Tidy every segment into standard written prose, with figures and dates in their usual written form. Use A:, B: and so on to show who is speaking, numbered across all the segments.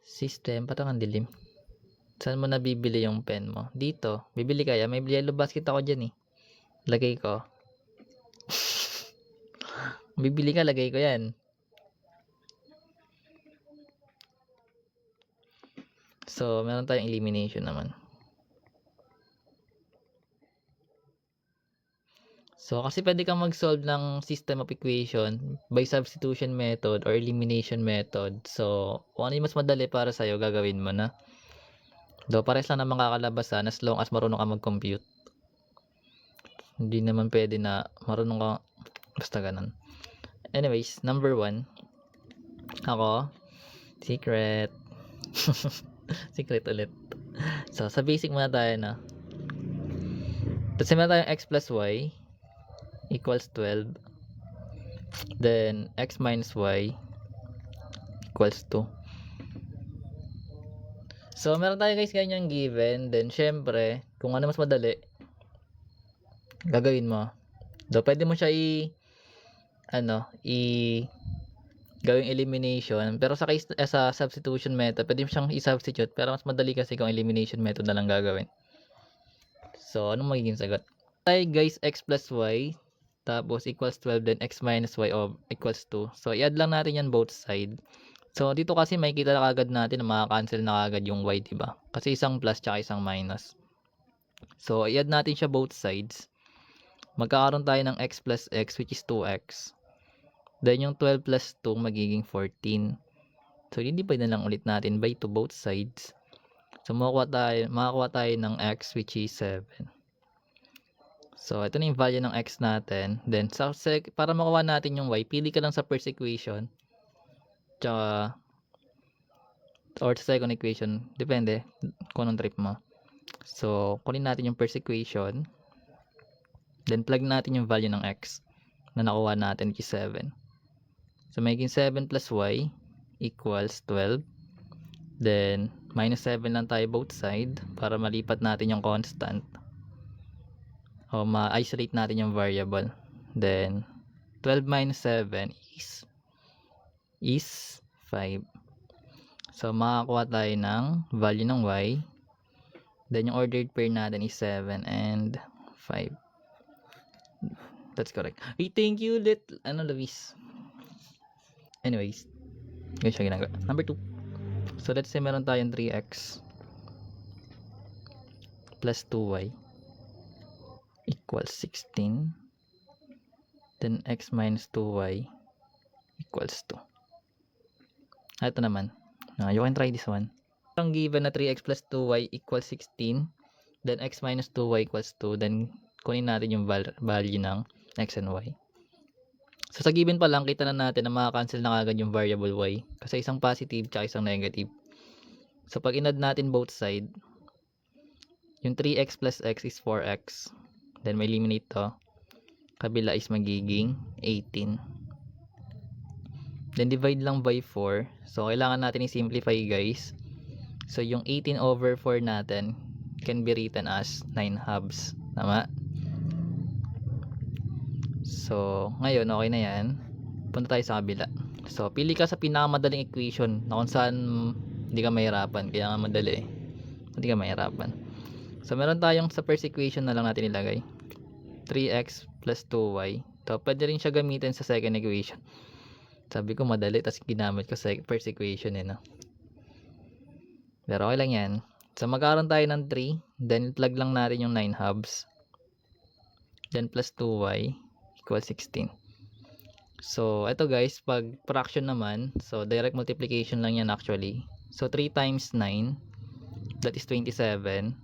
A: System, parang ang dilim. Saan mo nabibili yung pen mo? Dito, bibili kaya? May yellow basket ako diyan, eh. Lagay ko. Bibili ka, lagay ko 'yan. So, meron tayong elimination naman. So, kasi pwede kang mag-solve ng system of equation by substitution method or elimination method. So, kung ano yung mas madali para sa'yo, gagawin mo na. Though, pares lang naman kakalabasan as long as marunong ka mag-compute. Hindi naman pwede na marunong ka, basta ganun. Anyways, number 1. Ako, secret. Secret ulit. So, sa basic muna tayo na. Tapos meron tayong x plus y equals 12. Then, x minus y equals 2. So, meron tayo guys ganyang given. Then, syempre, kung ano mas madali, gagawin mo. Do, pwede mo siya gawing elimination. Pero sa case, sa substitution method, pwede mo siyang i-substitute. Pero mas madali kasi kung elimination method na lang gagawin. So, anong magiging sagot? Tayo guys, x plus y, tapos equals 12, then x minus y equals 2. So, i-add lang natin yan both side. So, dito kasi makikita na kagad natin na makakancel na kagad yung y, diba? Kasi isang plus tsaka isang minus. So, i-add natin siya both sides. Magkakaroon tayo ng x plus x, which is 2x. Then, yung 12 plus 2, magiging 14. So, hindi pwede na lang ulit natin by to both sides. So, makakuha tayo ng x, which is 7. So, ito na yung value ng x natin. Then, para makuha natin yung y, pili ka lang sa first equation. Tsaka, or sa second equation. Depende kung anong trip mo. So, kunin natin yung first equation. Then, plug natin yung value ng x na nakuha natin, which is 7. So, magiging 7 plus y equals 12. Then, minus 7 lang tayo both side para malipat natin yung constant. O ma-isolate natin yung variable. Then, 12 minus 7 is 5. So, makakuha tayo ng value ng y. Then, yung ordered pair natin is 7 and 5. That's correct. Hey, thank you, Luis. Anyways, yun siya ginagawa. Number 2. So, let's say meron tayong 3x plus 2y equals 16. Then, x minus 2y equals 2. Ito naman. You can try this one. Ang given na 3x plus 2y equals 16. Then, x minus 2y equals 2. Then, kunin natin yung value ng x and y. So, sa given pa lang, kita na natin na makakancel na agad yung variable y. Kasi isang positive tsaka isang negative. So, pag inad natin both side, yung 3x plus x is 4x. Then, may eliminate to. Kabila is magiging 18. Then, divide lang by 4. So, kailangan natin i-simplify guys. So, yung 18 over 4 natin can be written as 9 halves. Tama? So, ngayon, okay na yan. Punta tayo sa kabila. So, pili ka sa pinakamadaling equation na kung saan hindi ka mahirapan. Kaya nga madali. Hindi ka mahirapan. So, meron tayong sa first equation na lang natin ilagay. 3x plus 2y. So, pwede rin siya gamitin sa second equation. Sabi ko madali, tapos ginamit ko sa first equation no? Pero okay lang yan. So, magkaroon tayo ng 3. Then, plug lang natin yung 9 halves. Then, plus 2y equals 16. So, ito guys, pag fraction naman, so direct multiplication lang yan actually. So, 3 times 9, that is 27.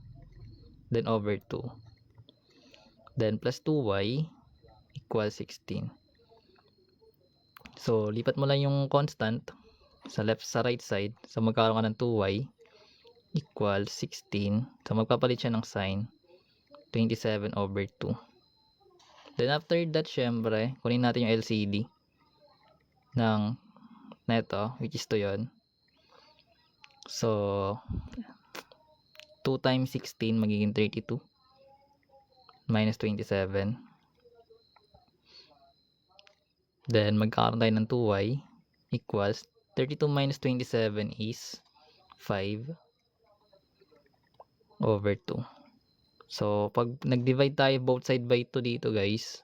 A: Then, over 2. Then, plus 2y equals 16. So, lipat mo lang yung constant sa right side. So, magkaroon ka ng 2y equals 16. So, magpapalit siya ng sign. 27 over 2. Then, after that, syempre, kunin natin yung LCD ng neto, which is 2 yun. So, 2 times 16 magiging 32. Minus 27. Then, magkakaroon tayo ng 2y equals 32 minus 27 is 5 over 2. So, pag nag-divide tayo both side by 2 dito guys,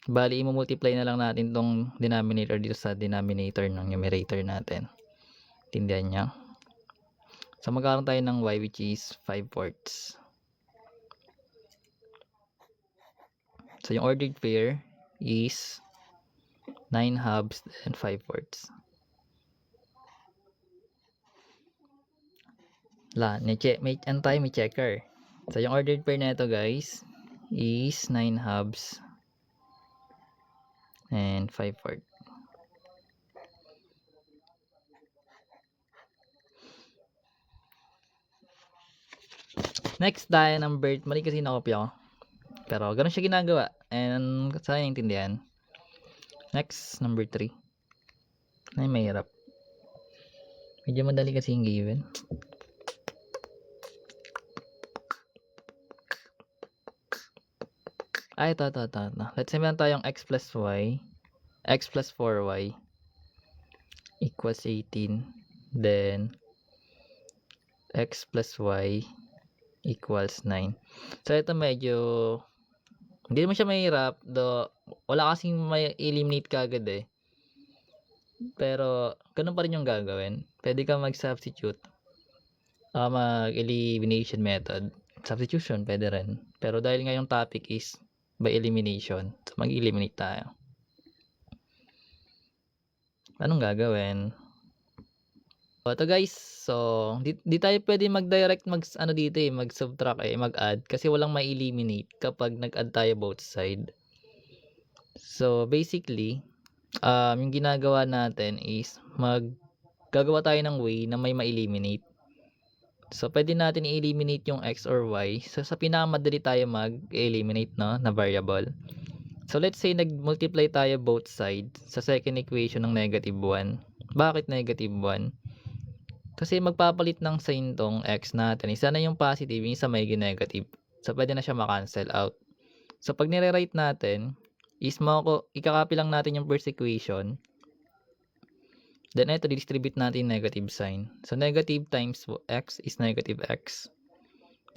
A: bali i-multiply na lang natin tong denominator dito sa denominator ng numerator natin. Tindihan niya. So, magkakaroon tayo ng y which is 5/4. So, yung ordered pair is 9/2 and 5/4. May checker. So, yung ordered pair na ito guys is 9/2 and 5/4. Next tayo ng birth. Mali kasi nakopya ko. Pero ganun siya ginagawa. And sana naintindihan. Next, number 3. Ay, mahirap. Medyo madali kasi yung given. Ay, ito. Let's say meron tayong x plus 4y equals 18. Then, x plus y equals 9. So, ito medyo hindi naman siya mahirap. Wala kasing may eliminate kagad eh. Pero, ganun pa rin yung gagawin. Pwede ka mag-substitute. Mag-elimination method. Substitution, pwede rin. Pero dahil nga yung topic is by elimination, so mag-eliminate tayo. Anong gagawin? Ito guys, so di tayo pwede mag-direct mag-subtract mag-add kasi walang ma-eliminate kapag nag-add tayo both side. So basically, yung ginagawa natin is gagawa tayo ng way na may ma-eliminate. So pwede natin i-eliminate yung x or y. So sa pinakamadali tayo mag-eliminate na variable. So let's say nag-multiply tayo both sides sa second equation ng -1. Bakit -1? Kasi magpapalit ng sign tong x natin. Isa na yung positive, yung isa may negative. So pwede na siya ma-cancel out. So pag nire-write natin, is ikakopy lang natin yung first equation. Then ito, distribute natin negative sign. So negative times x is negative x.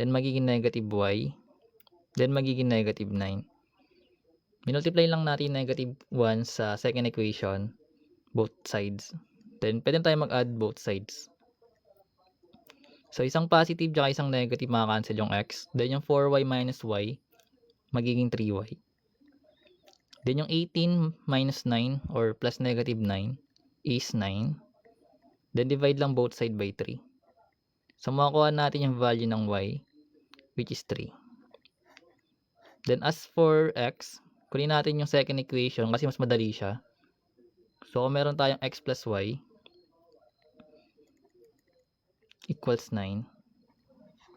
A: Then magiging negative y. Then magiging negative 9. Minultiply lang natin negative 1 sa second equation, both sides. Then pwede tayo mag-add both sides. So isang positive at isang negative maka-cancel yung x. Then yung 4y minus y, magiging 3y. Then yung 18 minus 9 or plus negative 9 is 9. Then divide lang both side by 3. So makakuha natin yung value ng y, which is 3. Then as for x, kunin natin yung second equation kasi mas madali siya. So kung meron tayong x plus y equals 9,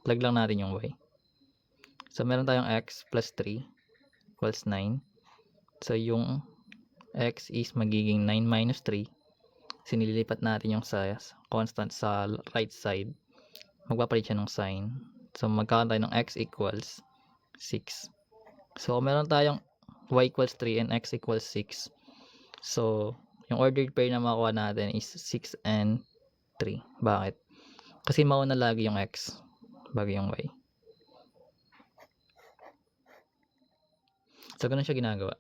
A: plug lang natin yung y. So meron tayong x plus 3 equals 9. So yung x is magiging 9 minus 3. Sinililipat natin yung constant sa right side. Magpapalit siya ng sign. So magkakaroon tayo ng x equals 6. So meron tayong y equals 3 and x equals 6. So yung ordered pair na makuha natin is 6 and 3. Bakit? Kasi mauna lagi yung x bago yung y. So ganun siya ginagawa.